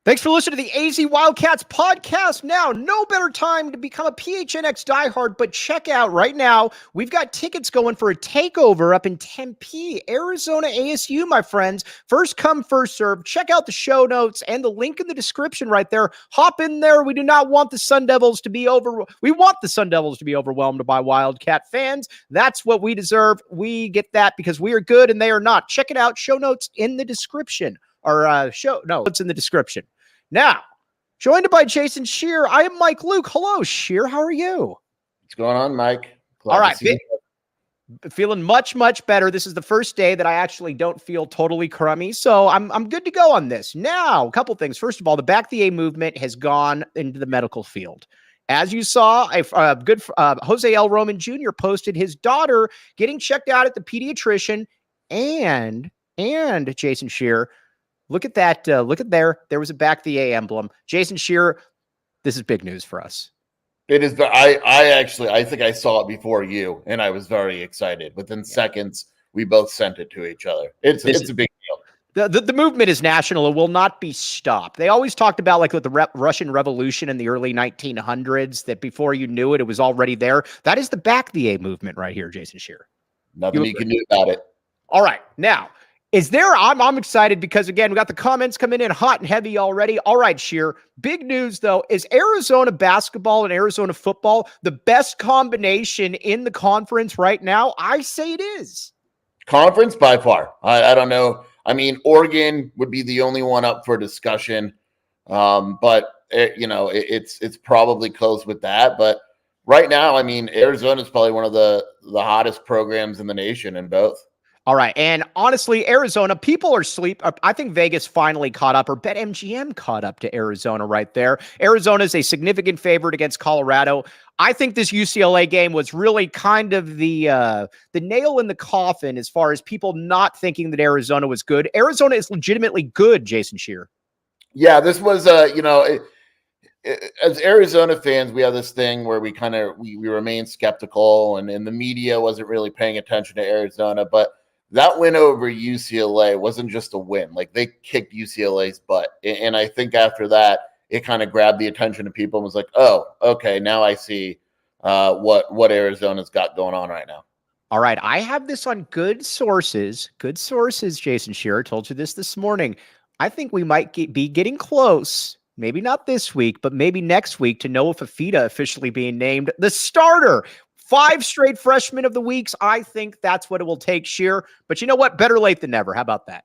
Thanks for listening to the AZ Wildcats podcast. Now, no better time to become a PHNX diehard, but check out right now, we've got tickets going for a takeover up in Tempe, Arizona ASU, my friends. First come, first serve. Check out the show notes and the link in the description right there. Hop in there. We do not want the Sun Devils to be we want the Sun Devils to be overwhelmed by Wildcat fans. That's what we deserve. We get that because we are good and they are not. Check it out. Show notes in the description. It's in the description. Now, joined by Jason Scheer, I am Mike Luke. Hello, Scheer. How are you? What's going on, Mike? All right. Feeling much, much better. This is the first day that I actually don't feel totally crummy, so I'm good to go on this. Now, a couple things. First of all, the Back the A movement has gone into the medical field. As you saw, Jose L. Roman Jr. posted his daughter getting checked out at the pediatrician, and Jason Scheer, look at that. Look at there. There was a Back the A emblem. Jason Scheer, this is big news for us. It is. I think I saw it before you, and I was very excited. Within seconds, we both sent it to each other. It's a big deal. The movement is national. It will not be stopped. They always talked about, like with the Russian Revolution in the early 1900s, that before you knew it, it was already there. That is the Back the A movement right here, Jason Scheer. Nothing you can do about it. All right. Now, I'm excited because, again, we got the comments coming in hot and heavy already. All right, Scheer. Big news, though. Is Arizona basketball and Arizona football the best combination in the conference right now? I say it is. Conference by far. I don't know. I mean, Oregon would be the only one up for discussion. But it's probably close with that. But right now, I mean, Arizona is probably one of the hottest programs in the nation in both. All right. And honestly, Arizona, people are asleep. I think Vegas finally caught up, or BetMGM caught up to Arizona right there. Arizona is a significant favorite against Colorado. I think this UCLA game was really kind of the nail in the coffin as far as people not thinking that Arizona was good. Arizona is legitimately good, Jason Scheer. Yeah, this was, as Arizona fans, we have this thing where we remain skeptical, and the media wasn't really paying attention to Arizona, but that win over UCLA wasn't just a win. Like, they kicked UCLA's butt. And I think after that, it kind of grabbed the attention of people and was like, oh, okay, now I see what Arizona's got going on right now. All right. I have this on good sources. Good sources, Jason Scheer. Told you this morning. I think we might be getting close. Maybe not this week, but maybe next week to Noah Fifita officially being named the starter. 5 straight freshman of the weeks. I think that's what it will take, Scheer. But you know what? Better late than never. How about that?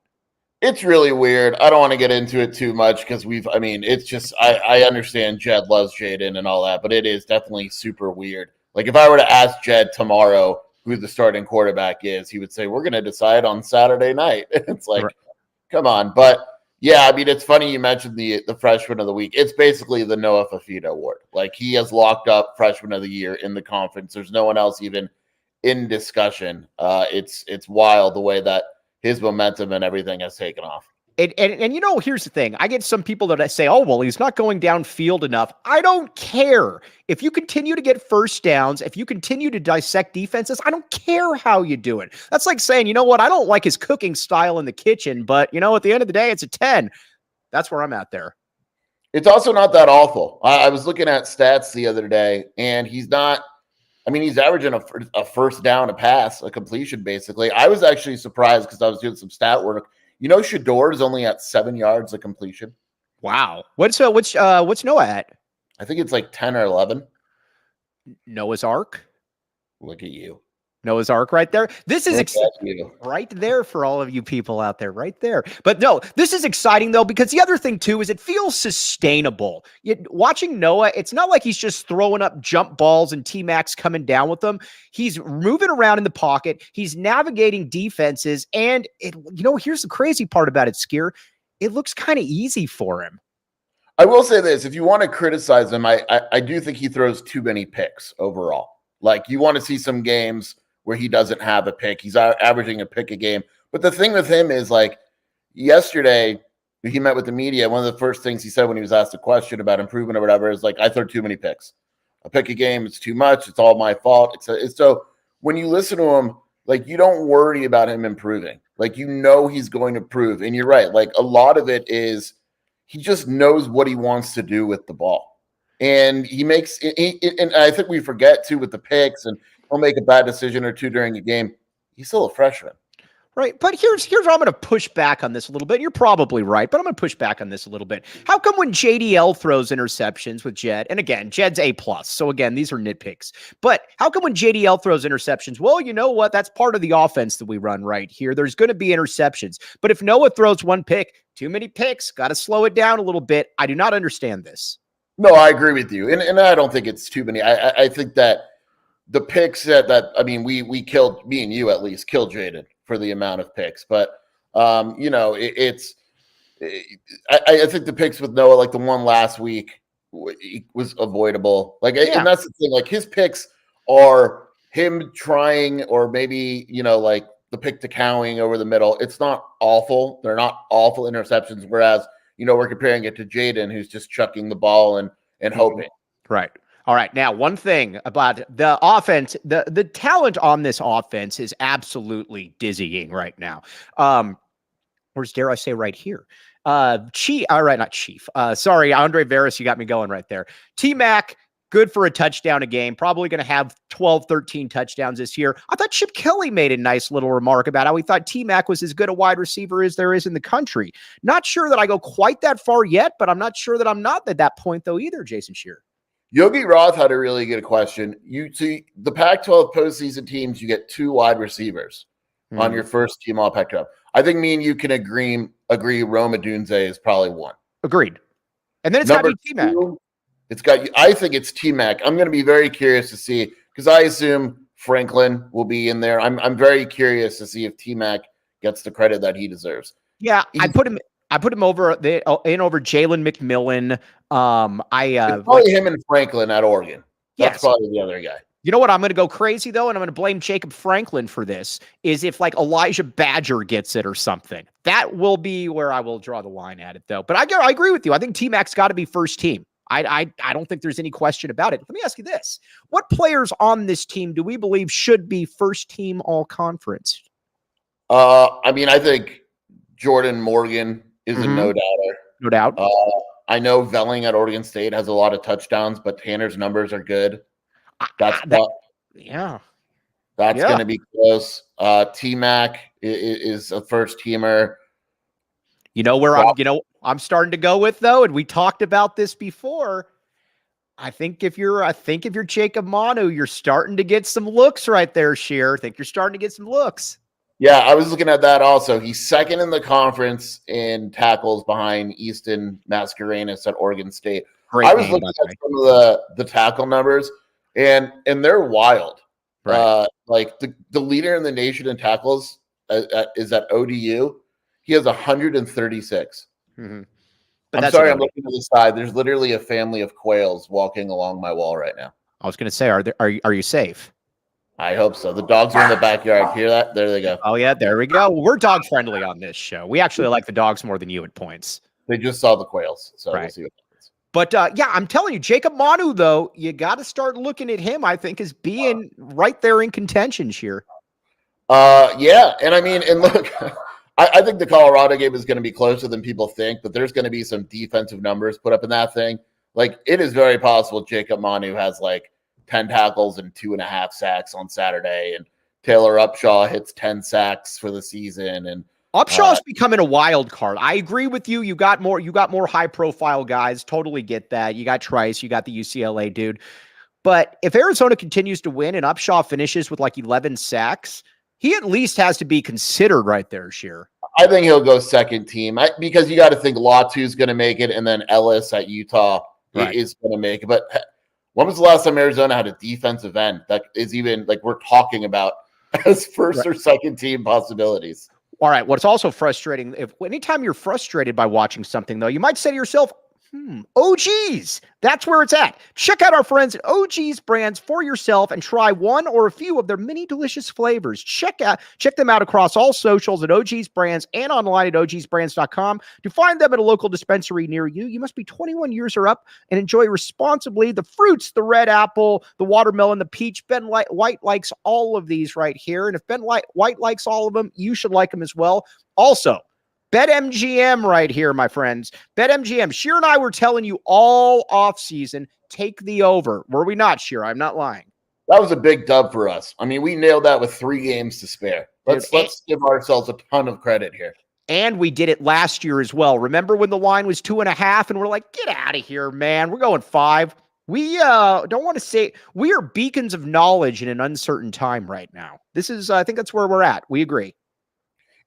It's really weird. I don't want to get into it too much because it's just, I understand Jedd loves Jaden and all that, but it is definitely super weird. Like, if I were to ask Jedd tomorrow who the starting quarterback is, he would say, we're going to decide on Saturday night. It's like, right. Come on. But yeah, I mean, it's funny you mentioned the freshman of the week. It's basically the Noah Fifita award. Like, he has locked up freshman of the year in the conference. There's no one else even in discussion. It's wild the way that his momentum and everything has taken off. And here's the thing. I get some people that say, oh, well, he's not going downfield enough. I don't care. If you continue to get first downs, if you continue to dissect defenses, I don't care how you do it. That's like saying, you know what? I don't like his cooking style in the kitchen, but, at the end of the day, it's a 10. That's where I'm at there. It's also not that awful. I was looking at stats the other day, and he's averaging a first down, a pass, a completion, basically. I was actually surprised because I was doing some stat work. Shador is only at 7 yards of completion. Wow. What's Noah at? I think it's like 10 or 11. Noah's Ark. Look at you. Noah's Ark right there. This is Look at you. right there for all of you people out there, right there. But no, this is exciting though, because the other thing too is it feels sustainable. Watching Noah, it's not like he's just throwing up jump balls and T-Max coming down with them. He's moving around in the pocket. He's navigating defenses. And here's the crazy part about it, Scheer. It looks kind of easy for him. I will say this. If you want to criticize him, I do think he throws too many picks overall. Like, you want to see some games where he doesn't have a pick. He's averaging a pick a game. But the thing with him is, like, yesterday he met with the media. One of the first things he said when he was asked a question about improvement or whatever is like, I throw too many picks. A pick a game, it's too much. It's all my fault. So when you listen to him, like, you don't worry about him improving. Like, he's going to improve. And you're right. Like, a lot of it is he just knows what he wants to do with the ball. And he makes it, and I think we forget too with the picks, and he'll make a bad decision or two during a game. He's still a freshman. Right. But here's where I'm going to push back on this a little bit. You're probably right, but I'm going to push back on this a little bit. How come when JDL throws interceptions with Jedd, and again, Jedd's A+, so again, these are nitpicks, but how come when JDL throws interceptions? Well, you know what? That's part of the offense that we run right here. There's going to be interceptions. But if Noah throws one pick, too many picks, got to slow it down a little bit. I do not understand this. No, I agree with you. And I don't think it's too many. I think that the picks we killed, me and you at least, killed Jaden for the amount of picks. But, I think the picks with Noah, like the one last week, was avoidable. Like, yeah. And that's the thing. Like, his picks are him trying, or maybe, like the pick to Cowing over the middle. It's not awful. They're not awful interceptions. Whereas, we're comparing it to Jaden, who's just chucking the ball and hoping. Right. All right. Now, one thing about the offense, the talent on this offense is absolutely dizzying right now. Or dare I say right here? Chief. All right, not Chief. Sorry, Andre Veras, you got me going right there. T-Mac, good for a touchdown a game. Probably going to have 12, 13 touchdowns this year. I thought Chip Kelly made a nice little remark about how he thought T-Mac was as good a wide receiver as there is in the country. Not sure that I go quite that far yet, but I'm not sure that I'm not at that point though either, Jason Scheer. Yogi Roth had a really good question. You see, the Pac-12 postseason teams, you get 2 wide receivers on your first team all Pac-12. I think me and you can agree Rome Odunze is probably one. Agreed. And then it's got to be T-Mac. I think it's T-Mac. I'm going to be very curious to see, because I assume Franklin will be in there. I'm very curious to see if T-Mac gets the credit that he deserves. Yeah, I put him over over Jalen McMillan. Probably him and Franklin at Oregon. That's probably the other guy. You know what? I'm going to go crazy though, and I'm going to blame Jacob Franklin for this. Is if like Elijah Badger gets it or something. That will be where I will draw the line at it though. But I agree with you. I think T-Mac's got to be first team. I don't think there's any question about it. Let me ask you this. What players on this team do we believe should be first team all conference? I think Jordan Morgan is a no doubter. No doubt. I know Velling at Oregon State has a lot of touchdowns, but Tanner's numbers are good. That's going to be close. T-Mac is a first teamer. You know where I'm starting to go with though, and we talked about this before. I think if you're Jacob Manu, you're starting to get some looks right there, Scheer. I think you're starting to get some looks. Yeah, I was looking at that also. He's second in the conference in tackles behind Easton Mascarenas at Oregon State. I was looking at some of the tackle numbers, and they're wild. Right. Like the leader in the nation in tackles is at ODU. He has 136. Mm-hmm. I'm sorry, I'm looking to the side. There's literally a family of quails walking along my wall right now. I was going to say, are you safe? I hope so. The dogs are in the backyard. Hear that? There they go. Oh, yeah, there we go. We're dog friendly on this show. We actually like the dogs more than you at points. They just saw the quails, so we'll see what happens. But, I'm telling you, Jacob Manu, though, you got to start looking at him, I think, as being right there in contention, Scheer. Yeah, and look, I think the Colorado game is going to be closer than people think, but there's going to be some defensive numbers put up in that thing. Like, it is very possible Jacob Manu has, 10 tackles and 2.5 sacks on Saturday, and Taylor Upshaw hits 10 sacks for the season. And Upshaw's becoming a wild card. I agree with you. You got more high profile guys. Totally get that. You got Trice, you got the UCLA dude. But if Arizona continues to win and Upshaw finishes with like 11 sacks, he at least has to be considered right there, Scheer. I think he'll go second team because you got to think Latu's going to make it, and then Ellis at Utah is going to make it. But when was the last time Arizona had a defensive end that is even like we're talking about as first or second team possibilities? All right. What's also frustrating, anytime you're frustrated by watching something, though, you might say to yourself, OGs, that's where it's at. Check out our friends at OGs Brands for yourself and try one or a few of their many delicious flavors. Check them out across all socials at OGs Brands and online at ogsbrands.com. To find them at a local dispensary near you, you must be 21 years or up and enjoy responsibly. The fruits, the red apple, the watermelon, the peach. Ben White likes all of these right here. And if Ben White likes all of them, you should like them as well. Also, BetMGM right here, my friends. BetMGM. Scheer and I were telling you all offseason, take the over. Were we not, Scheer? I'm not lying. That was a big dub for us. I mean, we nailed that with 3 games to spare. Let's give ourselves a ton of credit here. And we did it last year as well. Remember when the line was 2.5 and we're like, get out of here, man. We're going 5. We don't want to say we are beacons of knowledge in an uncertain time right now. This is, I think that's where we're at. We agree.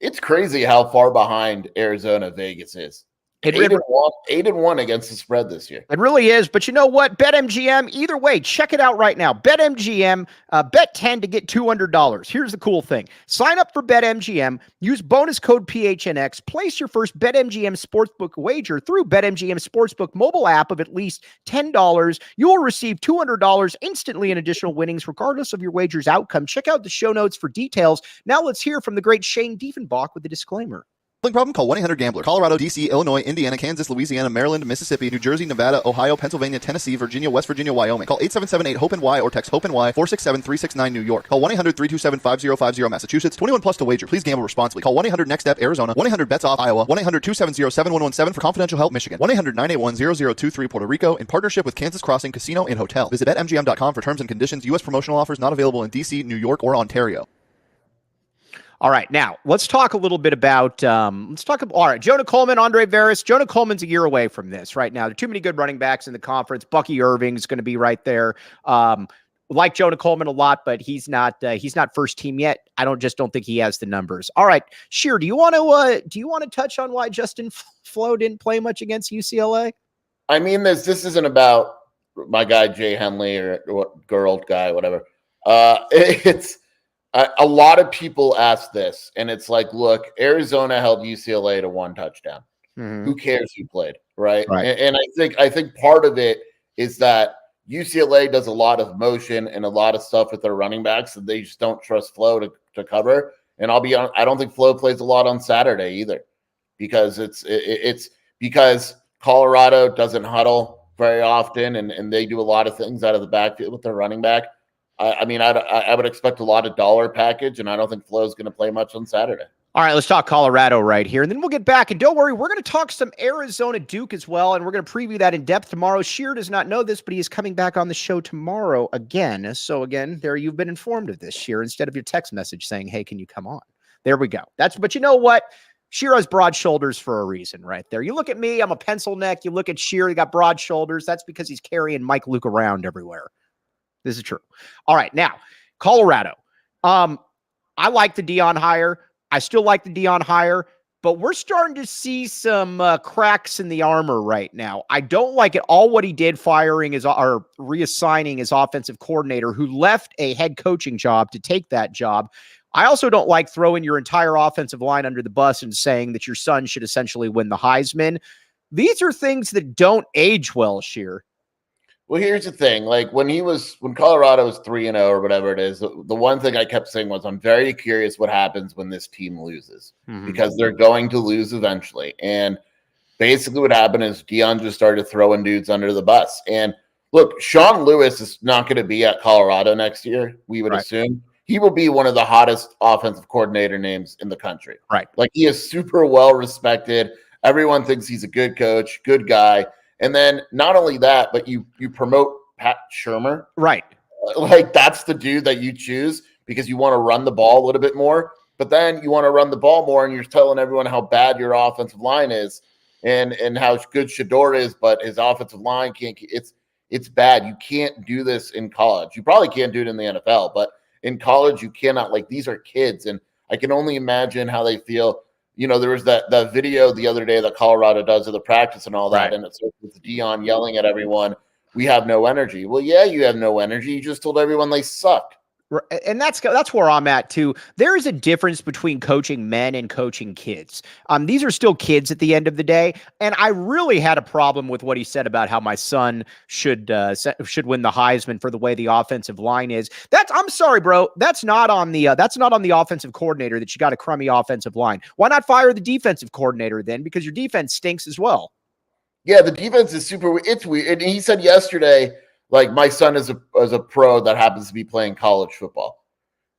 It's crazy how far behind Arizona Vegas is. 8-1 against the spread this year. It really is. But you know what? BetMGM, either way, check it out right now. BetMGM, bet 10 to get $200. Here's the cool thing. Sign up for BetMGM, use bonus code PHNX, place your first BetMGM Sportsbook wager through BetMGM Sportsbook mobile app of at least $10. You will receive $200 instantly in additional winnings, regardless of your wager's outcome. Check out the show notes for details. Now let's hear from the great Shane Diefenbach with the disclaimer. Problem? Call 1-800-GAMBLER. Colorado, D.C., Illinois, Indiana, Kansas, Louisiana, Maryland, Mississippi, New Jersey, Nevada, Ohio, Pennsylvania, Tennessee, Virginia, West Virginia, Wyoming. Call 877-8-HOPENY or text HOPENY 467-369 New York. Call 1-800-327-5050 Massachusetts. 21 plus to wager. Please gamble responsibly. Call 1-800-NEXT-STEP Arizona. 1-800-BETS-OFF Iowa. 1-800-270-7117 for confidential help Michigan. 1-800-981-0023 Puerto Rico in partnership with Kansas Crossing Casino and Hotel. Visit BetMGM.com for terms and conditions. U.S. promotional offers not available in D.C., New York, or Ontario. All right, now let's talk a little bit about, all right, Jonah Coleman, Andre Veras. Jonah Coleman's a year away from this right now. There are too many good running backs in the conference. Bucky Irving's going to be right there. Like Jonah Coleman a lot, but he's not first team yet. I don't think he has the numbers. All right, Scheer, do you want to touch on why Justin Flo didn't play much against UCLA? I mean, this isn't about my guy Jay Henley or what girl guy, whatever. It's a lot of people ask this, and it's like, look, Arizona held UCLA to 1 touchdown. Mm-hmm. Who cares who played, right? And I think part of it is that UCLA does a lot of motion and a lot of stuff with their running backs, and they just don't trust Flo to cover. And I'll be honest, I don't think Flo plays a lot on Saturday either, because it's because Colorado doesn't huddle very often, and they do a lot of things out of the backfield with their running back. I mean, I would expect a lot of dollar package, and I don't think Flo's going to play much on Saturday. All right, let's talk Colorado right here, and then we'll get back. And don't worry, we're going to talk some Arizona Duke as well, and we're going to preview that in depth tomorrow. Scheer does not know this, but he is coming back on the show tomorrow again. So again, there you've been informed of this, Scheer, instead of your text message saying, hey, can you come on? There we go. But you know what? Scheer has broad shoulders for a reason right there. You look at me, I'm a pencil neck. You look at Scheer, he got broad shoulders. That's because he's carrying Mike Luke around everywhere. This is true. All right, now, Colorado. I like the Deion hire. I still like the Deion hire, but we're starting to see some cracks in the armor right now. I don't like it all what he did reassigning his offensive coordinator who left a head coaching job to take that job. I also don't like throwing your entire offensive line under the bus and saying that your son should essentially win the Heisman. These are things that don't age well, Scheer. Well, here's the thing. Like when Colorado was 3-0 or whatever it is, the one thing I kept saying was, I'm very curious what happens when this team loses, because they're going to lose eventually. And basically what happened is Deion just started throwing dudes under the bus. And look, Sean Lewis is not going to be at Colorado next year, we would assume. He will be one of the hottest offensive coordinator names in the country. Right. Like he is super well respected. Everyone thinks he's a good coach, good guy. And then not only that, but you promote Pat Shurmur. Right. Like that's the dude that you choose because you want to run the ball a little bit more. But then you want to run the ball more, and you're telling everyone how bad your offensive line is and how good Shador is, but his offensive line can't. It's It's bad. You can't do this in college. You probably can't do it in the NFL, but in college, you cannot. Like, these are kids, and I can only imagine how they feel. You know, there was that video the other day that Colorado does of the practice and all that, and it's Deion yelling at everyone, "We have no energy." Well, yeah, you have no energy. You just told everyone they suck. And that's where I'm at too. There is a difference between coaching men and coaching kids. These are still kids at the end of the day, and I really had a problem with what he said about how my son should win the Heisman for the way the offensive line is. I'm sorry, bro. That's not on the offensive coordinator that you got a crummy offensive line. Why not fire the defensive coordinator then? Because your defense stinks as well. Yeah, the defense is super. It's weird. And he said yesterday, like, my son is a pro that happens to be playing college football.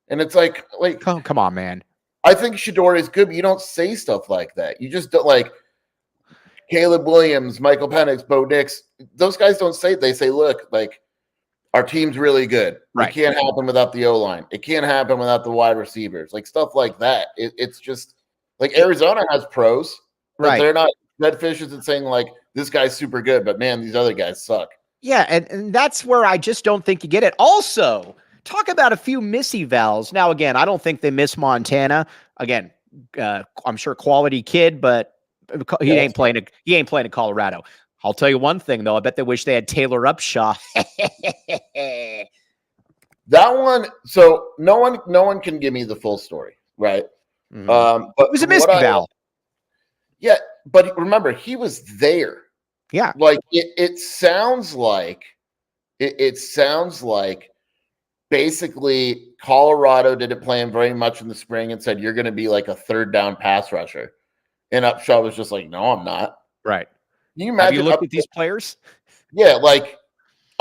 And it's like oh, come on, man. I think Shedeur is good, but you don't say stuff like that. You just don't, like Caleb Williams, Michael Penix, Bo Nix. Those guys don't say it. They say, look, like, our team's really good. Right. It can't happen without the O-line. It can't happen without the wide receivers. Like, stuff like that. It's just like Arizona has pros. Right. They're not. Jedd Fisch isn't saying, like, this guy's super good, but man, these other guys suck. Yeah, and that's where I just don't think you get it. Also, talk about a few missy vowels. Now, again, I don't think they miss Montana. Again, I'm sure quality kid, but he ain't playing in Colorado. I'll tell you one thing though. I bet they wish they had Taylor Upshaw. That one. So no one can give me the full story, right? Mm-hmm. But it was a missy vowel. Yeah, but remember, he was there. Yeah. Like it sounds like basically Colorado didn't play him very much in the spring and said, you're going to be like a third down pass rusher. And Upshaw was just like, no, I'm not. Right. Can you imagine? Have you looked at these players? Yeah. Like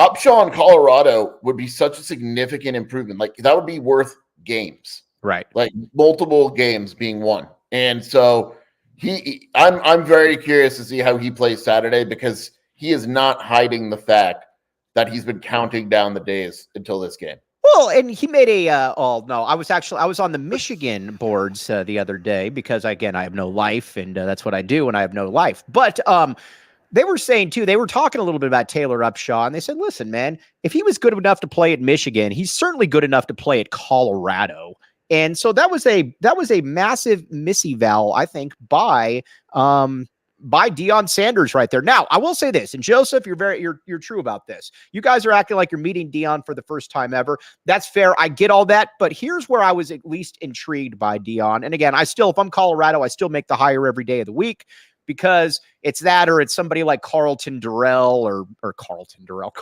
Upshaw in Colorado would be such a significant improvement. Like that would be worth games. Right. Like multiple games being won. And so I'm very curious to see how he plays Saturday because he is not hiding the fact that he's been counting down the days until this game. Well, and he made I was on the Michigan boards the other day because again, I have no life and that's what I do when I have no life. But they were saying too, they were talking a little bit about Taylor Upshaw and they said, listen, man, if he was good enough to play at Michigan, he's certainly good enough to play at Colorado. And so that was a massive missy vowel, I think, by Deion Sanders right there. Now, I will say this, and Joseph, you're true about this. You guys are acting like you're meeting Deion for the first time ever. That's fair. I get all that, but here's where I was at least intrigued by Deion. And again, if I'm Colorado, I still make the hire every day of the week because it's that or it's somebody like Carlton Durrell or Carlton Durrell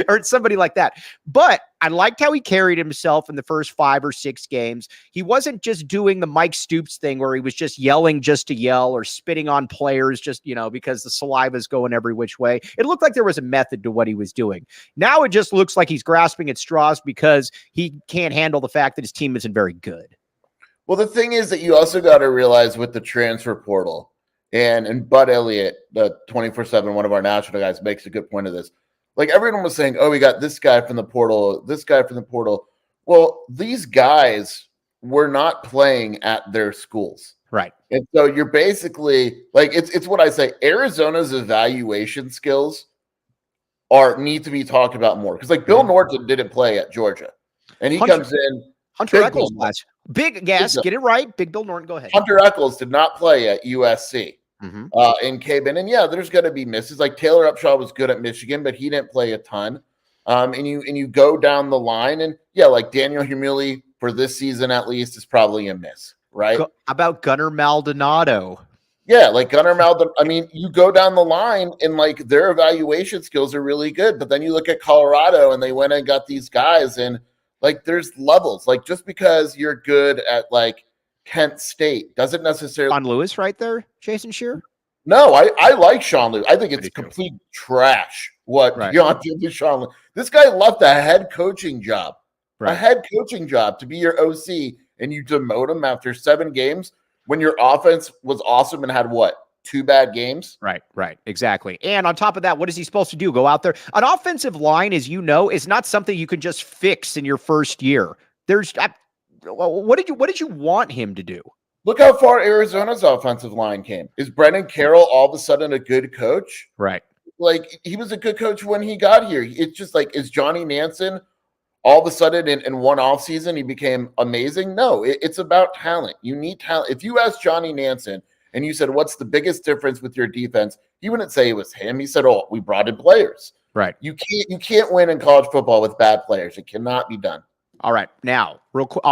or it's somebody like that. But I liked how he carried himself in the first 5 or 6 games. He wasn't just doing the Mike Stoops thing where he was just yelling just to yell or spitting on players just, because the saliva is going every which way. It looked like there was a method to what he was doing. Now it just looks like he's grasping at straws because he can't handle the fact that his team isn't very good. Well, the thing is that you also got to realize with the transfer portal and Bud Elliott, the 24/7, one of our national guys, makes a good point of this. Like everyone was saying, oh, we got this guy from the portal, this guy from the portal. Well, these guys were not playing at their schools. Right. And so you're basically like, it's what I say, Arizona's evaluation skills need to be talked about more. Because like Bill Norton didn't play at Georgia. And he comes in. Hunter Echols last. Big gas, get it right. Big Bill Norton, go ahead. Hunter Echols did not play at USC in K-Ben. And yeah, there's going to be misses. Like Taylor Upshaw was good at Michigan, but he didn't play a ton. And you go down the line, and yeah, like Daniel Humuli for this season at least is probably a miss, right? How about Gunnar Maldonado? Yeah, like Gunnar Maldonado. I mean, you go down the line, and like their evaluation skills are really good. But then you look at Colorado, and they went and got these guys, and like there's levels. Like just because you're good at like Kent State doesn't necessarily. Sean Lewis right there, Jason Scheer? No, I like Sean Lewis. I think it's complete trash what Deion did to Sean Lewis. This guy left a head coaching job. A head coaching job to be your OC, and you demote him after 7 games when your offense was awesome and had what? 2 bad games? Right, exactly. And on top of that, what is he supposed to do? Go out there? An offensive line, as you know, is not something you can just fix in your first year. What did you want him to do? Look how far Arizona's offensive line came. Is Brendan Carroll all of a sudden a good coach? Right. like he was a good coach when he got here. It's just like, is Johnny Nansen all of a sudden in one offseason he became amazing? No, it's about talent. You need talent. If you asked Johnny Nansen and you said, what's the biggest difference with your defense? He wouldn't say it was him. He said, oh, we brought in players. Right. You can't win in college football with bad players. It cannot be done. All right. Now, real quick,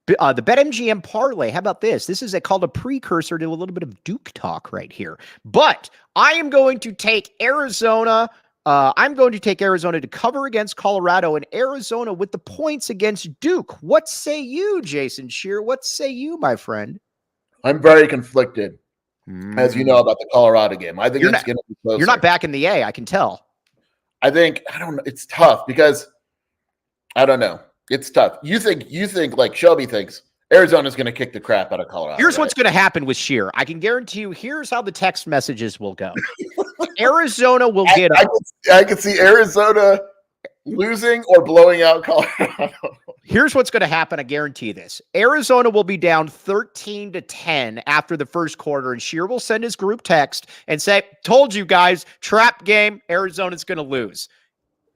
the BetMGM parlay. How about this? This is called a precursor to a little bit of Duke talk right here. But I am going to take Arizona. I'm going to take Arizona to cover against Colorado and Arizona with the points against Duke. What say you, Jason Scheer? What say you, my friend? I'm very conflicted, as you know, about the Colorado game. I think it's going to be closer. You're not back in the A, I can tell. I don't know. It's tough because I don't know. It's tough. You think like Shelby thinks Arizona's going to kick the crap out of Colorado. Here's what's going to happen with Scheer. I can guarantee you, here's how the text messages will go. Arizona will get up. I can see Arizona losing or blowing out Colorado. Here's what's going to happen. I guarantee this. Arizona will be down 13-10 after the first quarter, and Scheer will send his group text and say, told you guys, trap game, Arizona's going to lose.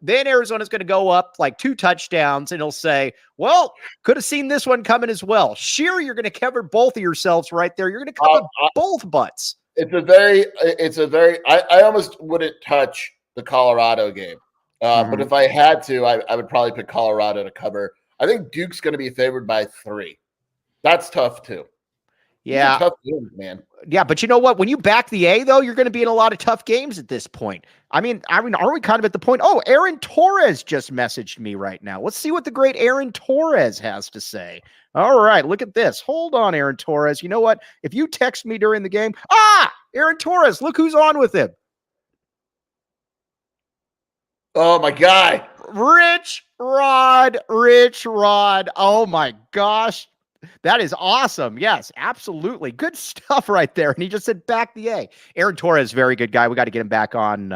Then Arizona's going to go up like 2 touchdowns, and he'll say, well, could have seen this one coming as well. Scheer, you're going to cover both of yourselves right there. You're going to cover both butts. I almost wouldn't touch the Colorado game. But if I had to, I would probably pick Colorado to cover. I think Duke's going to be favored by 3. That's tough too. Yeah. Tough games, man. Yeah, but you know what? When you back the A, though, you're going to be in a lot of tough games at this point. I mean, are we kind of at the point? Oh, Aaron Torres just messaged me right now. Let's see what the great Aaron Torres has to say. All right, look at this. Hold on, Aaron Torres. You know what? If you text me during the game, Aaron Torres, look who's on with him. Oh, my guy. Rich Rod. Oh, my gosh. That is awesome. Yes, absolutely. Good stuff right there. And he just said back the A. Aaron Torres, very good guy. We got to get him back on.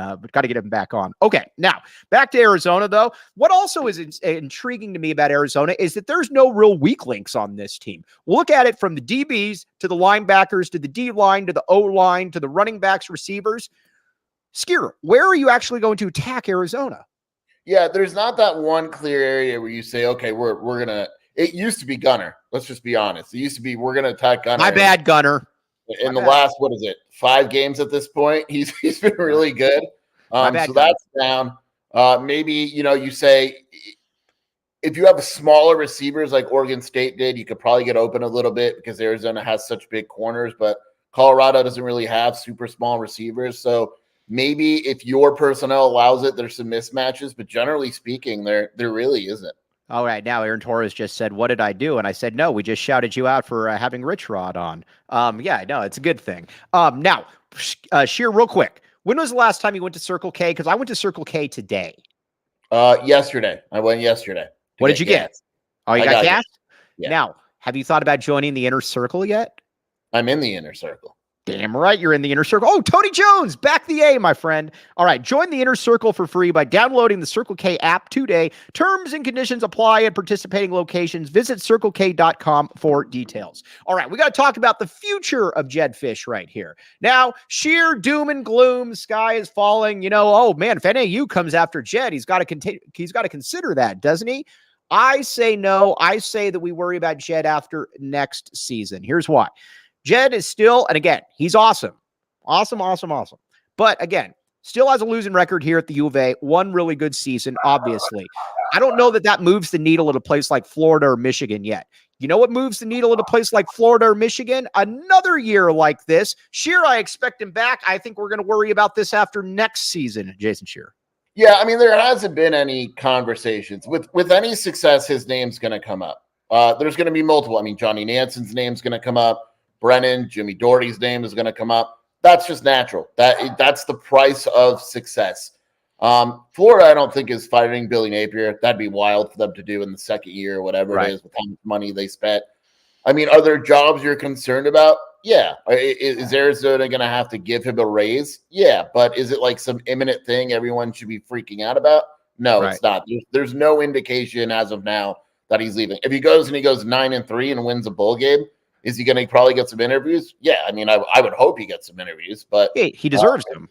Okay, now back to Arizona, though. What also is intriguing to me about Arizona is that there's no real weak links on this team. Look at it from the DBs to the linebackers to the D line to the O line to the running backs, receivers. Scheer, where are you actually going to attack Arizona? Yeah, there's not that one clear area where you say, okay, we're going to. It used to be Gunner. Let's just be honest. It used to be we're going to attack Gunner. My bad, Gunner. In the last, 5 games at this point, he's been really good. So that's down. Maybe, you say if you have smaller receivers like Oregon State did, you could probably get open a little bit because Arizona has such big corners, but Colorado doesn't really have super small receivers. So maybe if your personnel allows it, there's some mismatches, but generally speaking, there really isn't. All right. Now, Aaron Torres just said, what did I do? And I said, no, we just shouted you out for having Rich Rod on. Yeah, no, it's a good thing. Now, Scheer, real quick. When was the last time you went to Circle K? Because I went to Circle K today. Yesterday. I went yesterday. What did you get? Oh, you got gas? Yeah. Now, have you thought about joining the inner circle yet? I'm in the inner circle. Damn right, you're in the inner circle. Oh, Tony Jones, back the A, my friend. All right, join the inner circle for free by downloading the Circle K app today. Terms and conditions apply at participating locations. Visit CircleK.com for details. All right, we got to talk about the future of Jedd Fisch right here. Now, sheer doom and gloom, sky is falling. Oh man, if NAU comes after Jedd, he's got to consider that, doesn't he? I say no. I say that we worry about Jedd after next season. Here's why. Jedd is still, and again, he's awesome. Awesome. But again, still has a losing record here at the U of A. One really good season, obviously. I don't know that moves the needle at a place like Florida or Michigan yet. You know what moves the needle at a place like Florida or Michigan? Another year like this. Scheer, I expect him back. I think we're going to worry about this after next season, Jason Scheer. Yeah, I mean, there hasn't been any conversations. With any success, his name's going to come up. There's going to be multiple. I mean, Johnny Nansen's name's going to come up. Brennan, Jimmy Doherty's name is going to come up. That's just natural. That's the price of success. Florida, I don't think is fighting Billy Napier. That'd be wild for them to do in the second year or whatever it is with how much money they spent. I mean, are there jobs you're concerned about? Yeah. Is Arizona going to have to give him a raise? Yeah. But is it like some imminent thing everyone should be freaking out about? No, it's not. There's no indication as of now that he's leaving. If he goes 9-3 and wins a bowl game, is he going to probably get some interviews? Yeah, I mean, I would hope he gets some interviews, but he deserves them.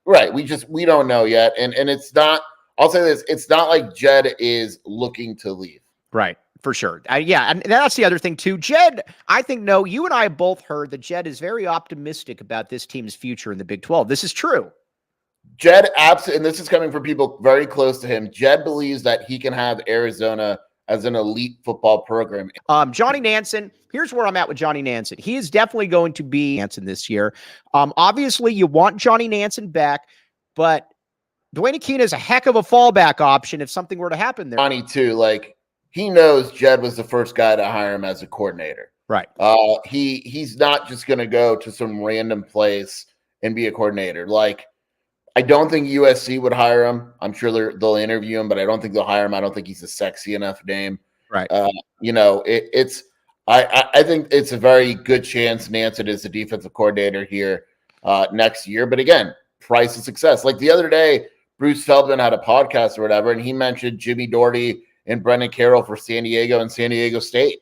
Right. We don't know yet. And it's not, I'll say this, it's not like Jedd is looking to leave. Right. For sure. Yeah. And that's the other thing too. Jedd, I think, no, you and I both heard that Jedd is very optimistic about this team's future in the Big 12. This is true. Jedd absolutely, and this is coming from people very close to him. Jedd believes that he can have Arizona as an elite football program. Johnny Nansen, here's where I'm at with Johnny Nansen. He is definitely going to be Nansen this year. Obviously, you want Johnny Nansen back, but Dwayne Akina is a heck of a fallback option if something were to happen there. Johnny, too, like, he knows Jedd was the first guy to hire him as a coordinator. Right. He's not just going to go to some random place and be a coordinator. Like, I don't think USC would hire him. I'm sure they'll interview him, but I don't think they'll hire him. I don't think he's a sexy enough name. Right. I think it's a very good chance Nansen is the defensive coordinator here next year. But again, price of success. Like the other day, Bruce Feldman had a podcast or whatever, and he mentioned Jimmy Doherty and Brendan Carroll for San Diego and San Diego State.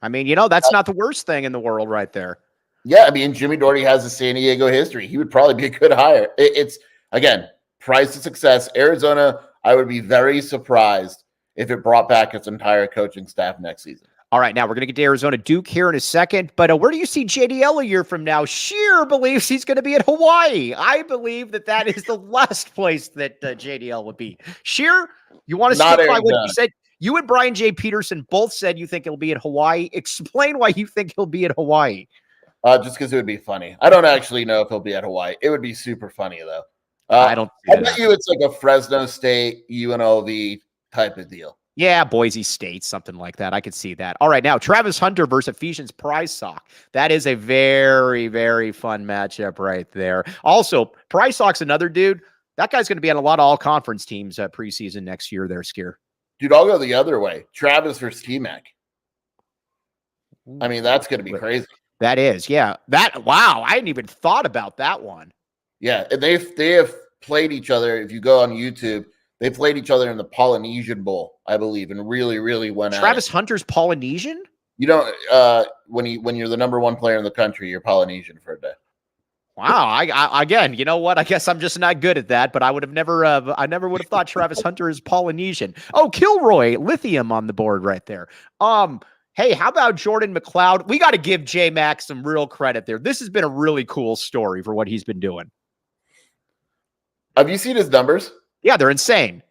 I mean, that's not the worst thing in the world right there. Yeah, I mean, Jimmy Doherty has a San Diego history. He would probably be a good hire. It's, again, price of success. Arizona, I would be very surprised if it brought back its entire coaching staff next season. All right, now we're going to get to Arizona Duke here in a second, but where do you see JDL a year from now? Scheer believes he's going to be at Hawaii. I believe that is the last place that JDL would be. Scheer, you want to stick by what you said? You and Brian J. Peterson both said you think he'll be at Hawaii. Explain why you think he'll be at Hawaii. Just because it would be funny. I don't actually know if he'll be at Hawaii. It would be super funny, though. I bet you it's like a Fresno State, UNLV type of deal. Yeah, Boise State, something like that. I could see that. All right, now Travis Hunter versus Ephesians Prize Sock. That is a very, very fun matchup right there. Also, Prize Sock's another dude. That guy's going to be on a lot of all-conference teams preseason next year there, Scheer. Dude, I'll go the other way. Travis versus T-Mac. I mean, that's going to be crazy. That is, yeah. Wow, I hadn't even thought about that one. Yeah, and they have played each other. If you go on YouTube, they played each other in the Polynesian Bowl, I believe, and really, really went Travis Hunter's Polynesian? You know, when you're the number one player in the country, you're Polynesian for a day. Wow. I again, you know what? I guess I'm just not good at that, but I would have never would have thought Travis Hunter is Polynesian. Oh, Kilroy, Lithium on the board right there. Hey, how about Jordan McLeod? We got to give J-Mac some real credit there. This has been a really cool story for what he's been doing. Have you seen his numbers? Yeah, they're insane.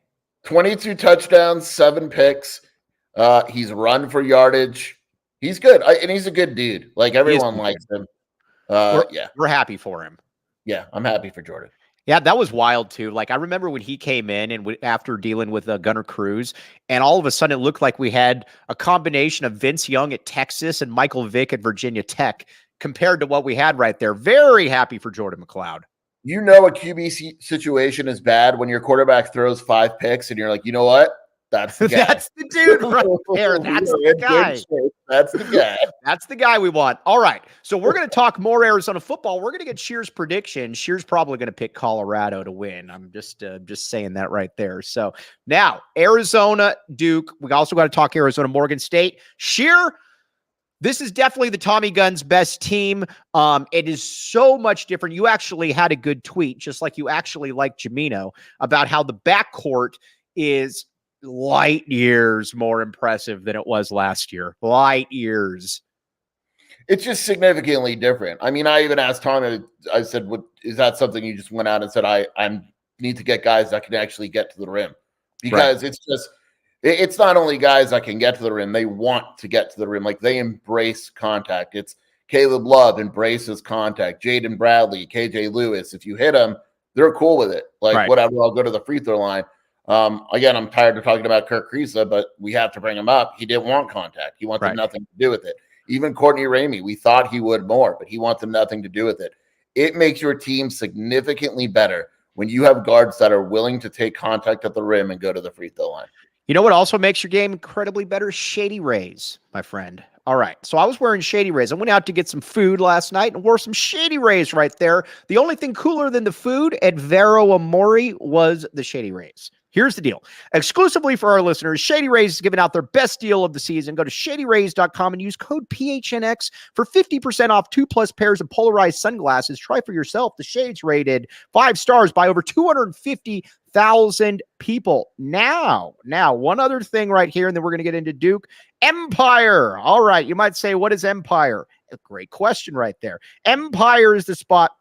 22 touchdowns, 7 picks. He's run for yardage. He's good. And he's a good dude. Like, everyone likes him. We're happy for him. Yeah, I'm happy for Jordan. Yeah, that was wild too. Like, I remember when he came in and after dealing with Gunnar Cruz, and all of a sudden it looked like we had a combination of Vince Young at Texas and Michael Vick at Virginia Tech compared to what we had right there. Very happy for Jordan McLeod. You know a QB situation is bad when your quarterback throws 5 picks and you're like, you know what? That's the guy. That's the dude right there. That's the guy. That's the guy. That's the guy we want. All right. So we're going to talk more Arizona football. We're going to get Scheer's prediction. Scheer's probably going to pick Colorado to win. I'm just saying that right there. So now Arizona, Duke. We also got to talk Arizona, Morgan State. Scheer, this is definitely the Tommy Gunn's best team. It is so much different. You actually had a good tweet, just like you actually liked Jamino, about how the backcourt is light years more impressive than it was last year. Light years. It's just significantly different. I mean, I even asked Tommy, I said, "What is that something you just went out and said, I need to get guys that can actually get to the rim?" Because it's not only guys that can get to the rim, they want to get to the rim. Like, they embrace contact. It's Caleb Love embraces contact. Jaden Bradley, KJ Lewis. If you hit them, they're cool with it. Like, whatever, I'll go to the free throw line. Again, I'm tired of talking about Kirk Kriisa, but we have to bring him up. He didn't want contact. He wanted nothing to do with it. Even Courtney Ramey, we thought he would more, but he wanted nothing to do with it. It makes your team significantly better when you have guards that are willing to take contact at the rim and go to the free throw line. You know what also makes your game incredibly better? Shady Rays, my friend. All right. So I was wearing Shady Rays. I went out to get some food last night and wore some Shady Rays right there. The only thing cooler than the food at Vero Amori was the Shady Rays. Here's the deal. Exclusively for our listeners, Shady Rays is giving out their best deal of the season. Go to shadyrays.com and use code PHNX for 50% off 2+ pairs of polarized sunglasses. Try for yourself. The shades rated 5 stars by over 250,000 people. Now, one other thing right here, and then we're going to get into Duke. Empire. All right. You might say, what is Empire? A great question right there. Empire is the spot.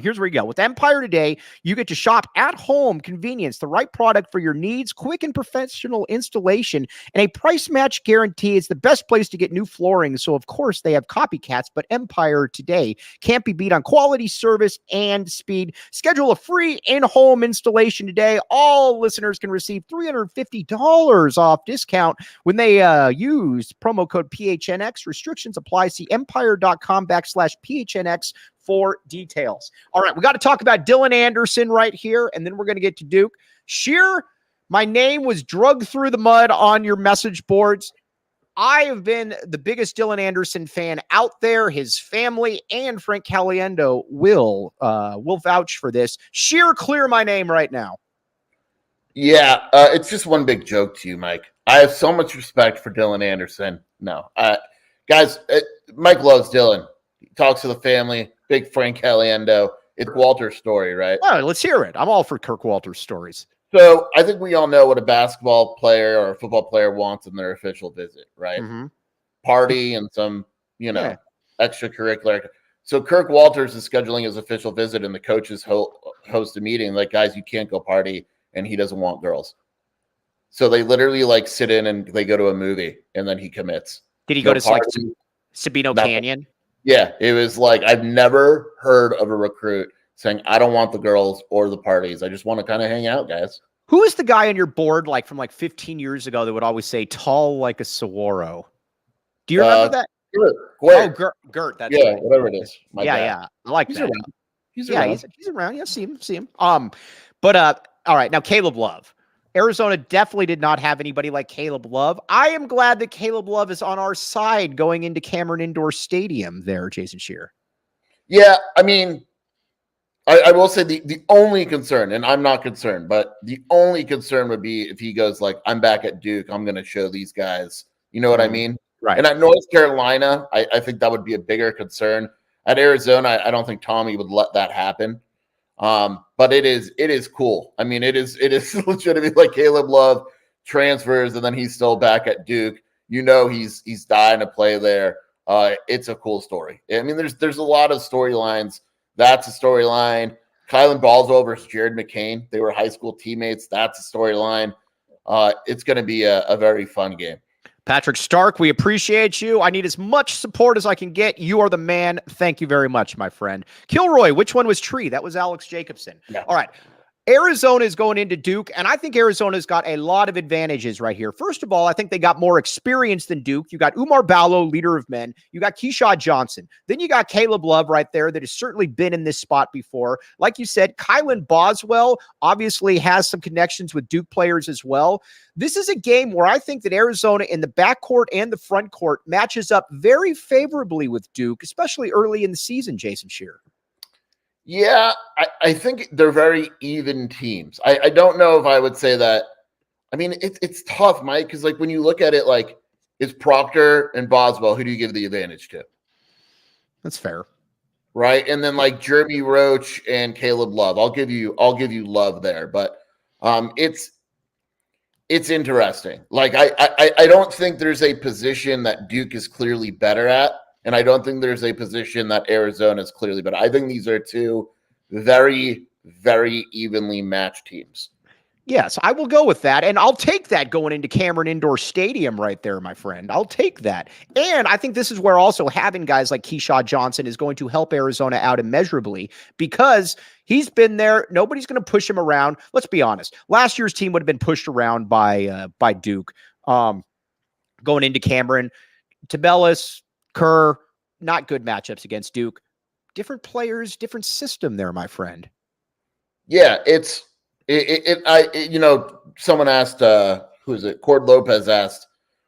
Here's where you go. With Empire today, you get to shop at home, convenience, the right product for your needs, quick and professional installation, and a price match guarantee. It's the best place to get new flooring. So, of course, they have copycats, but Empire today can't be beat on quality, service, and speed. Schedule a free in-home installation today. All listeners can receive $350 off discount when they use promo code PHNX. Restrictions apply. See empire.com/PHNX for details. All right, we got to talk about Dylan Anderson right here, and then we're going to get to Duke. Scheer, my name was drugged through the mud on your message boards. I have been the biggest Dylan Anderson fan out there. His family and Frank Caliendo will vouch for this. Scheer, clear my name right now. Yeah, it's just one big joke to you, Mike. I have so much respect for Dylan Anderson. No, guys, Mike loves Dylan. He talks to the family. Big Frank Caliendo. It's Walter's story, right? All right, let's hear it. I'm all for Kirk Walter's stories. So I think we all know what a basketball player or a football player wants in their official visit, right? Mm-hmm. Party and some, extracurricular. So Kirk Walters is scheduling his official visit, and the coaches host a meeting. Like, guys, you can't go party, and he doesn't want girls. So they literally sit in and they go to a movie, and then he commits. Did he go to Sabino Canyon? Yeah, it was I've never heard of a recruit saying, I don't want the girls or the parties. I just want to kind of hang out, guys. Who is the guy on your board from 15 years ago that would always say tall like a saguaro? Do you remember that? Gert. That's right. Whatever it is. Yeah. I like that. Around. He's around. Yeah, see him. But all right, now Caleb Love. Arizona definitely did not have anybody like Caleb Love. I am glad that Caleb Love is on our side going into Cameron Indoor Stadium there, Jason Scheer. Yeah, I mean, I will say the only concern, and I'm not concerned, but the only concern would be if he goes I'm back at Duke, I'm going to show these guys. You know what I mean? Right. And at North Carolina, I think that would be a bigger concern. At Arizona, I don't think Tommy would let that happen. But it is cool. I mean, it is legitimately Caleb Love transfers and then he's still back at Duke. He's dying to play there. It's a cool story. I mean, there's a lot of storylines. That's a storyline. Kylan Ballswell versus Jared McCain. They were high school teammates. That's a storyline. It's going to be a very fun game. Patrick Stark, we appreciate you. I need as much support as I can get. You are the man. Thank you very much, my friend. Kilroy, which one was Tree? That was Alex Jacobson. Yeah. All right. Arizona is going into Duke, and I think Arizona's got a lot of advantages right here. First of all, I think they got more experience than Duke. You got Umar Ballo, leader of men. You got Keyshawn Johnson. Then you got Caleb Love right there that has certainly been in this spot before. Like you said, Kylan Boswell obviously has some connections with Duke players as well. This is a game where I think that Arizona in the backcourt and the front court matches up very favorably with Duke, especially early in the season, Jason Scheer. Yeah, I think they're very even teams. I don't know if I would say that. I mean, it's tough, Mike, because when you look at it, it's Proctor and Boswell. Who do you give the advantage to? That's fair, right? And then Jeremy Roach and Caleb Love. I'll give you Love there, but it's interesting. I don't think there's a position that Duke is clearly better at. And I don't think there's a position that Arizona is clearly, but I think these are two very, very evenly matched teams. Yes, I will go with that. And I'll take that going into Cameron Indoor Stadium right there, my friend. I'll take that. And I think this is where also having guys like Keyshawn Johnson is going to help Arizona out immeasurably because he's been there. Nobody's going to push him around. Let's be honest. Last year's team would have been pushed around by Duke going into Cameron. Tabellis, Kerr, not good matchups against Duke. Different players, different system there, my friend. Yeah, someone asked, who is it? Cord Lopez asked,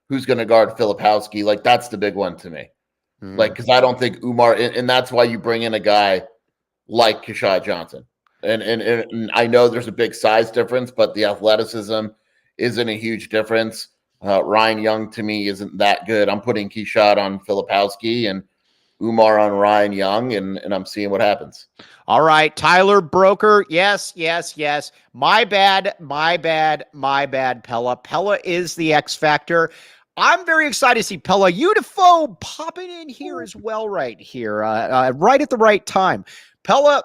who's going to guard Filipowski? That's the big one to me. Because I don't think Umar, and that's why you bring in a guy like Keyshawn Johnson. And I know there's a big size difference, but the athleticism isn't a huge difference. Ryan Young to me isn't that good. I'm putting Keyshawn on Filipowski and Umar on Ryan Young, and I'm seeing what happens. All right, Tyler Broker. Yes. My bad, Pella. Pella is the X factor. I'm very excited to see Pella Udifo popping in here as well right here, right at the right time. Pella,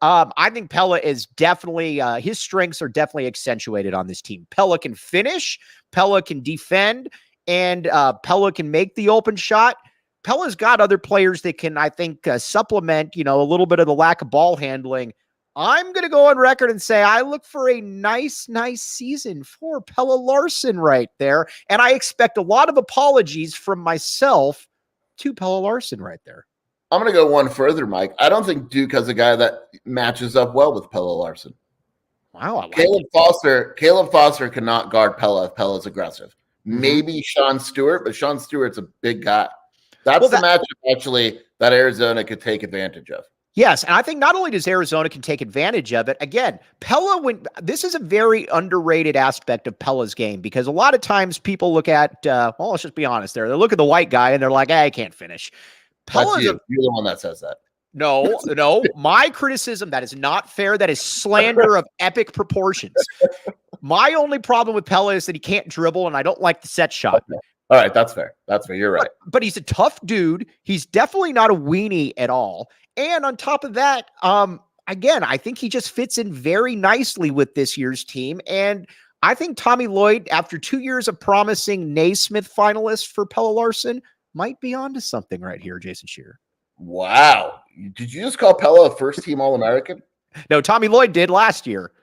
I think Pella is definitely, his strengths are definitely accentuated on this team. Pella can finish, Pella can defend, and Pella can make the open shot. Pella's got other players that can, I think, supplement, a little bit of the lack of ball handling. I'm going to go on record and say I look for a nice season for Pella Larson right there. And I expect a lot of apologies from myself to Pella Larson right there. I'm going to go one further, Mike. I don't think Duke has a guy that matches up well with Pella Larson. Wow. I like Caleb Foster cannot guard Pella if Pella's aggressive. Maybe Sean Stewart, but Sean Stewart's a big guy. That's the matchup, actually, that Arizona could take advantage of. Yes, and I think not only does Arizona can take advantage of it, again, Pella, this is a very underrated aspect of Pella's game, because a lot of times people look at, let's just be honest there. They look at the white guy and they're like, I can't finish. You're the one that says that. No, my criticism, that is not fair. That is slander of epic proportions. My only problem with Pella is that he can't dribble, and I don't like the set shot. Okay. All right, that's fair. You're right. But he's a tough dude. He's definitely not a weenie at all. And on top of that, again, I think he just fits in very nicely with this year's team. And I think Tommy Lloyd, after 2 years of promising Naismith finalist for Pella Larson, might be onto something right here, Jason Scheer. Wow. Did you just call Pella a first-team All-American? No, Tommy Lloyd did last year.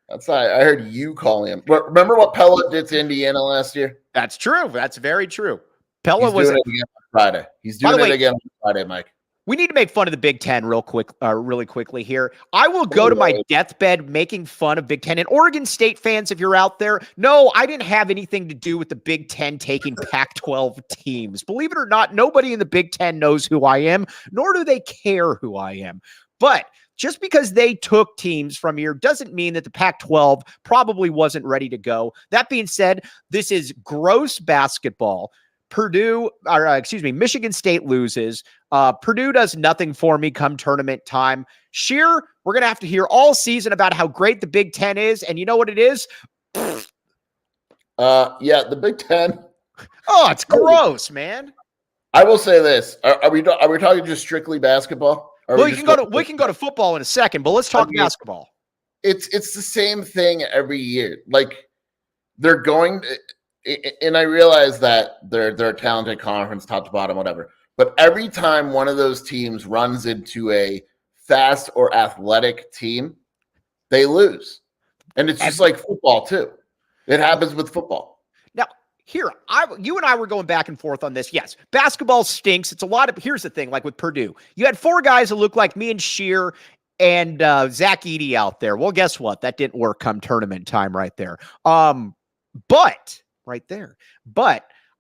I heard you call him. Remember what Pella did to Indiana last year? That's true. That's very true. Pella was doing it again on Friday. He's doing it again on Friday, Mike. We need to make fun of the Big Ten really quickly here. I will go to my deathbed making fun of Big Ten. And Oregon State fans, if you're out there, no, I didn't have anything to do with the Big Ten taking Pac-12 teams. Believe it or not, nobody in the Big Ten knows who I am, nor do they care who I am. But just because they took teams from here doesn't mean that the Pac-12 probably wasn't ready to go. That being said, this is gross basketball. Michigan State loses. Purdue does nothing for me come tournament time. Scheer, we're going to have to hear all season about how great the Big Ten is. And you know what it is? Yeah, the Big Ten. Oh, it's gross, man. I will say this. Are we talking just strictly basketball? We can go to football in a second, but let's talk basketball. It's the same thing every year. Like, they're going and I realize that they're a talented conference, top to bottom, whatever. But every time one of those teams runs into a fast or athletic team, they lose. And it's just like football too. It happens with football. Now, here, you and I were going back and forth on this. Yes, basketball stinks. It's a lot of, here's the thing, like with Purdue, you had 4 guys that look like me and Scheer and Zach Edey out there. Well, guess what? That didn't work come tournament time right there. But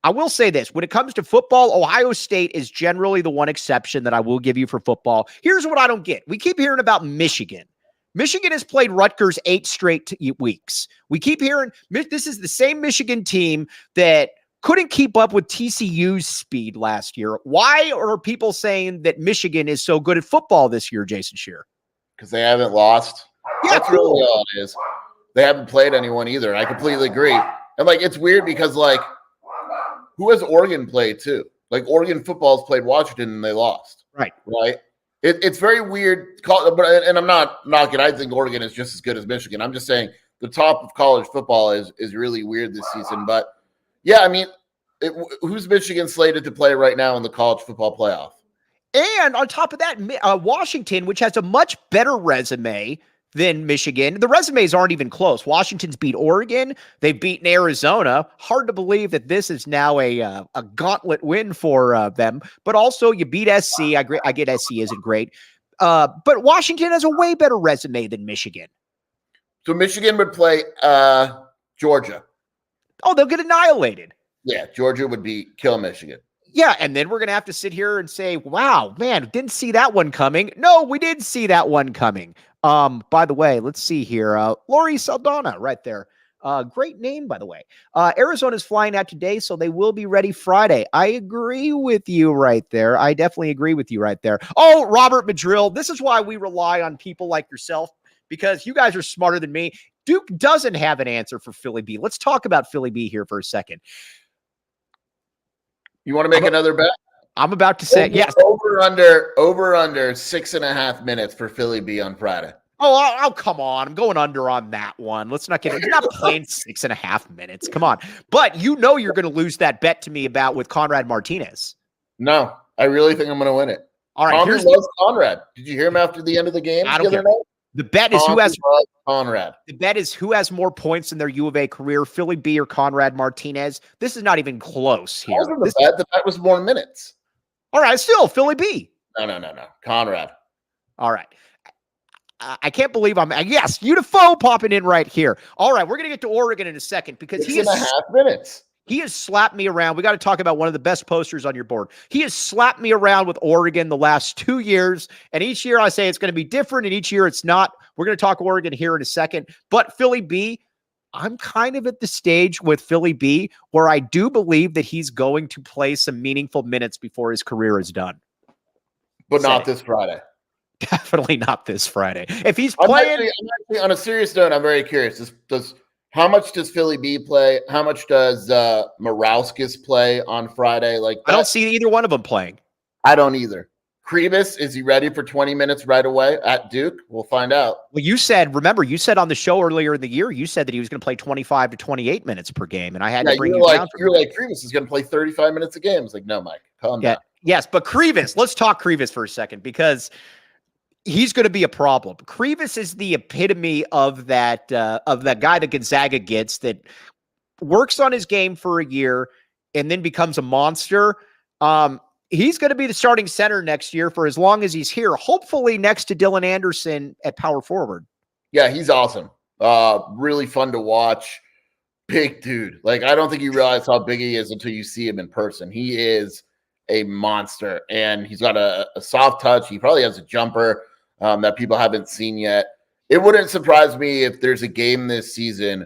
I will say this. When it comes to football, Ohio State is generally the one exception that I will give you for football. Here's what I don't get. We keep hearing about Michigan. Michigan has played Rutgers 8 straight weeks. We keep hearing this is the same Michigan team that couldn't keep up with TCU's speed last year. Why are people saying that Michigan is so good at football this year, Jason Scheer? Because they haven't lost. Yeah, that's really all it is. They haven't played anyone either. I completely agree. And like, it's weird because like, who has Oregon played too? Like, Oregon football's played Washington and they lost. Right. It's very weird. And I'm not knocking. I think Oregon is just as good as Michigan. I'm just saying the top of college football is really weird this season. But yeah, I mean, who's Michigan slated to play right now in the college football playoff? And on top of that, Washington, which has a much better resume than Michigan. The resumes aren't even close. Washington's beat Oregon. They've beaten Arizona. Hard to believe that this is now a gauntlet win for them. But also, you beat SC. I get SC isn't great. But Washington has a way better resume than Michigan. So Michigan would play Georgia. Oh, they'll get annihilated. Yeah, Georgia would kill Michigan. Yeah, and then we're going to have to sit here and say, wow, man, didn't see that one coming. No, we did see that one coming. By the way, let's see here. Lori Saldana right there. Great name, by the way. Arizona's flying out today, so they will be ready Friday. I agree with you right there. I definitely agree with you right there. Oh, Robert Madrill. This is why we rely on people like yourself, because you guys are smarter than me. Duke doesn't have an answer for Philly B. Let's talk about Philly B here for a second. You want to make another bet? I'm about to say yes. Over under 6.5 minutes for Philly B on Friday. Oh, come on. I'm going under on that one. Let's not get it. You're not playing 6.5 minutes. Come on. But you know you're going to lose that bet to me about with Conrad Martinez. No, I really think I'm going to win it. All right. Tommy loves Conrad. Did you hear him after the end of the game? I don't care. The bet is Tommy loves Conrad. The bet is who has more points in their U of A career, Philly B or Conrad Martinez. This is not even close here. The bet was more minutes. All right. Still Philly B. No. Conrad. All right. I can't believe yes, Unifoe popping in right here. All right, we're going to get to Oregon in a second because 6.5 minutes. He has slapped me around. We got to talk about one of the best posters on your board. He has slapped me around with Oregon the last 2 years, and each year I say it's going to be different, and each year it's not. We're going to talk Oregon here in a second. But Philly B, I'm kind of at the stage with Philly B where I do believe that he's going to play some meaningful minutes before his career is done. But not this Friday. Definitely not this Friday. If he's playing, I'm actually, on a serious note, I'm very curious. How much does Philly B play? How much does Morauskas play on Friday? I don't see either one of them playing. I don't either. Krivas, is he ready for 20 minutes right away at Duke? We'll find out. Well, you said on the show earlier in the year, you said that he was going to play 25 to 28 minutes per game, and I had to bring you down. You're like, Krivas is going to play 35 minutes a game. It's like, no, Mike, calm down. Yes, but Krivas, let's talk Krivas for a second because he's going to be a problem. Krivas is the epitome of that guy that Gonzaga gets that works on his game for a year and then becomes a monster. He's going to be the starting center next year for as long as he's here, hopefully next to Dylan Anderson at power forward. Yeah, he's awesome. Really fun to watch. Big dude. I don't think you realize how big he is until you see him in person. He is a monster, and he's got a soft touch. He probably has a jumper that people haven't seen yet. It wouldn't surprise me if there's a game this season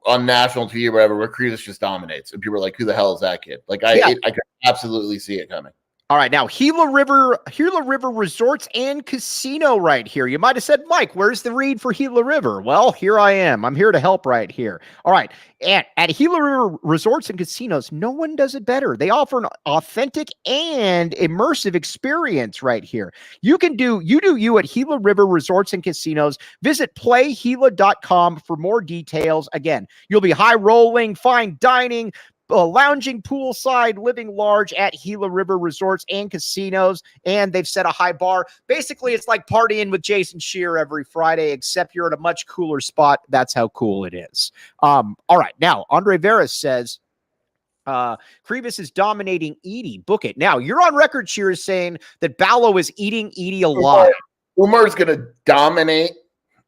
on national TV or whatever where Krivas just dominates, and people are like, "Who the hell is that kid?" I could absolutely see it coming. All right, now Gila River Resorts and Casino right here. You might have said, Mike, where's the read for Gila River? Well, here I am. I'm here to help right here. All right, at Gila River Resorts and Casinos, no one does it better. They offer an authentic and immersive experience right here. You do you at Gila River Resorts and Casinos. Visit playgila.com for more details. Again, you'll be high rolling, fine dining, lounging poolside, living large at Gila River Resorts and Casinos, and they've set a high bar. Basically, it's like partying with Jason Scheer every Friday, except you're at a much cooler spot. That's how cool it is. All right, now, Andre Veras says, Krivas is dominating Edey. Book it. Now, you're on record, Scheer, saying that Ballo is eating Edey alive. Umar's going to dominate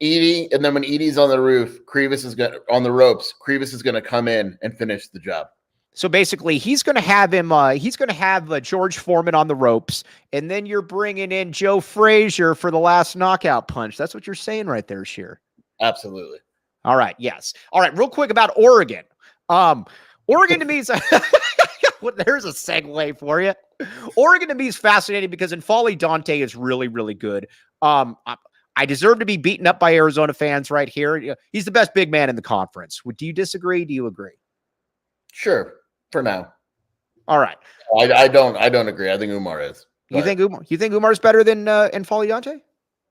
Edey, and then when Edey's on the roof, Krivas is on the ropes. Krivas is going to come in and finish the job. So basically, he's going to have him. He's going to have George Foreman on the ropes, and then you're bringing in Joe Frazier for the last knockout punch. That's what you're saying right there, Scheer. Absolutely. All right. Yes. All right. Real quick about Oregon. Oregon to me is there's a segue for you. Oregon to me is fascinating because N'Faly Dante is really, really good. I deserve to be beaten up by Arizona fans right here. He's the best big man in the conference. Do you disagree? Do you agree? Sure. For now. All right. I don't agree. I think Umar is. You think Umar's better than N'Faly Dante?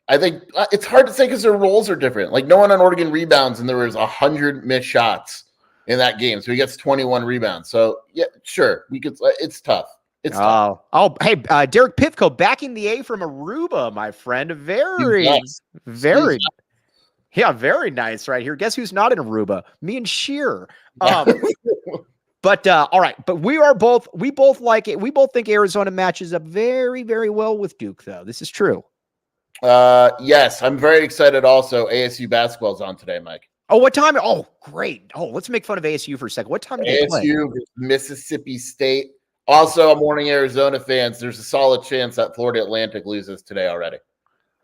I think it's hard to say because their roles are different. No one on Oregon rebounds, and there was 100 missed shots in that game, so he gets 21 rebounds. So yeah, sure, we could. It's tough. It's tough. Hey, Derek Pivko backing the A from Aruba, my friend. Very nice right here. Guess who's not in Aruba? Me and Scheer. But all right, but we both like it. We both think Arizona matches up very, very well with Duke, though. This is true. Yes, I'm very excited. Also, ASU basketball's on today, Mike. Oh, what time? Oh, great. Oh, let's make fun of ASU for a second. What time do they play? ASU, Mississippi State. Also, I'm warning Arizona fans. There's a solid chance that Florida Atlantic loses today already.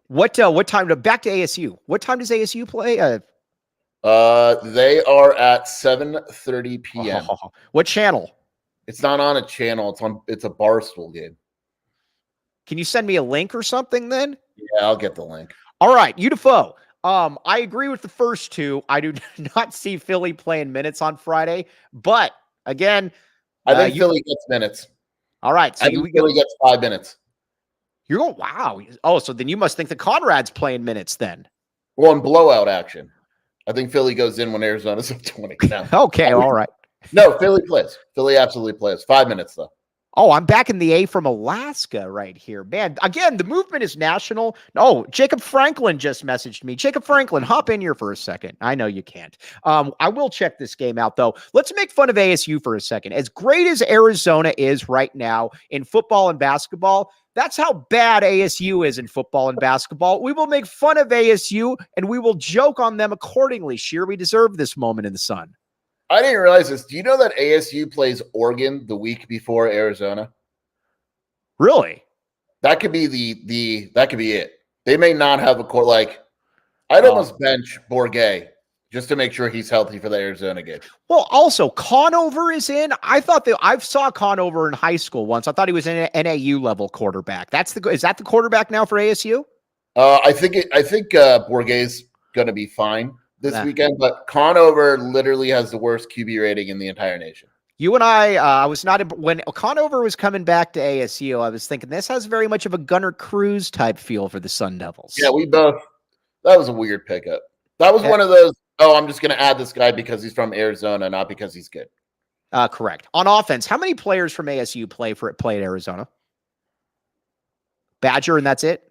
What time back to ASU? What time does ASU play? They are at 7:30 p.m. What channel? It's not on a channel. It's a Barstool game. Can you send me a link or something then? Yeah, I'll get the link. All right, UDFO. I agree with the first two. I do not see Philly playing minutes on Friday, but again, I think Philly gets minutes. All right, so I think Philly gets 5 minutes. You're going, wow. Oh, so then you must think that Conrad's playing minutes then. Well, in blowout action, I think Philly goes in when Arizona's up 20. No. Okay, all right. No, Philly plays. Philly absolutely plays. 5 minutes though. Oh, I'm back in the A from Alaska right here. Man, again, the movement is national. Oh, Jacob Franklin just messaged me. Jacob Franklin, hop in here for a second. I know you can't. I will check this game out, though. Let's make fun of ASU for a second. As great as Arizona is right now in football and basketball, that's how bad ASU is in football and basketball. We will make fun of ASU, and we will joke on them accordingly. Scheer, we deserve this moment in the sun. I didn't realize this. Do you know that ASU plays Oregon the week before Arizona? Really? That could be that could be it. They may not have a court. Like, I'd almost bench Bourget just to make sure he's healthy for the Arizona game. Well, also Conover is in. I thought that I saw Conover in high school once. I thought he was an NAU level quarterback. Is that the quarterback now for ASU? I think Bourget's going to be fine this weekend, but Conover literally has the worst QB rating in the entire nation. You and I was not when Conover was coming back to ASU. I was thinking this has very much of a Gunnar Cruz type feel for the Sun Devils. Yeah, that was a weird pickup. That was one of those, I'm just going to add this guy because he's from Arizona, not because he's good. Correct. On offense, how many players from ASU play at Arizona? Badger, and that's it?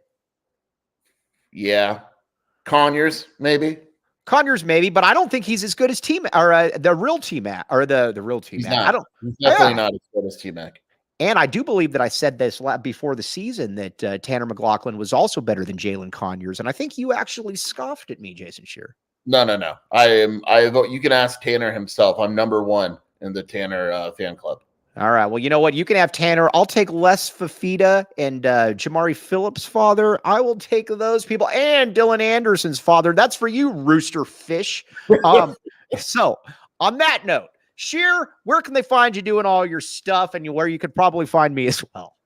Yeah. Conyers, maybe. Conyers, maybe, but I don't think he's as good as the real T-Mac, or the real T-Mac. He's definitely not as good as T-Mac. And I do believe that I said this before the season that Tanner McLaughlin was also better than Jalen Conyers, and I think you actually scoffed at me, Jason Scheer. No. You can ask Tanner himself. I'm number one in the Tanner fan club. All right. Well, you know what? You can have Tanner. I'll take Les Fafita and Jamari Phillips' father. I will take those people, and Dylan Anderson's father. That's for you, Rooster Fish. So on that note, Scheer, where can they find you doing all your stuff, and where you could probably find me as well?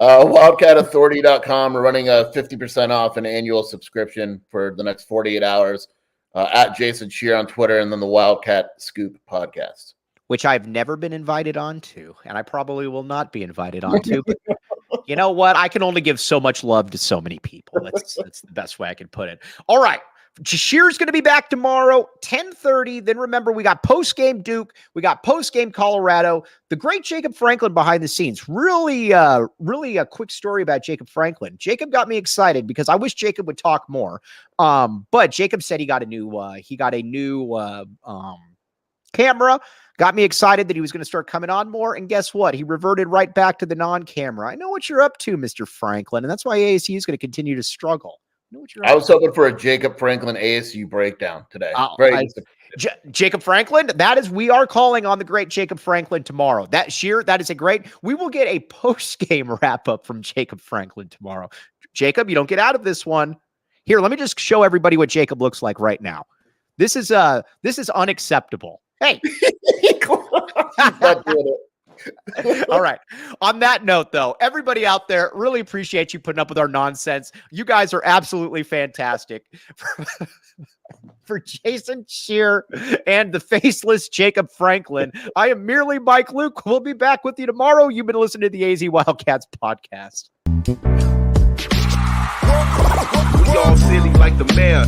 WildcatAuthority.com. We're running a 50% off an annual subscription for the next 48 hours. At Jason Scheer on Twitter, and then the Wildcat Scoop podcast, which I've never been invited on to, and I probably will not be invited on to. But you know what? I can only give so much love to so many people. That's the best way I can put it. All right. Scheer's going to be back tomorrow, 10:30. Then remember, we got post-game Duke. We got post-game Colorado. The great Jacob Franklin behind the scenes. Really a quick story about Jacob Franklin. Jacob got me excited because I wish Jacob would talk more. But Jacob said he got a new camera. Got me excited that he was going to start coming on more. And guess what? He reverted right back to the non-camera. I know what you're up to, Mr. Franklin. And that's why ASU is going to continue to struggle. I was hoping for a Jacob Franklin ASU breakdown today. Jacob Franklin, we are calling on the great Jacob Franklin tomorrow. That is a great, we will get a post-game wrap-up from Jacob Franklin tomorrow. Jacob, you don't get out of this one. Here, let me just show everybody what Jacob looks like right now. This is unacceptable. Hey. All right. On that note, though, everybody out there, really appreciate you putting up with our nonsense. You guys are absolutely fantastic. For Jason Scheer and the faceless Jacob Franklin, I am merely Mike Luke. We'll be back with you tomorrow. You've been listening to the AZ Wildcats podcast. We all silly like the mayor.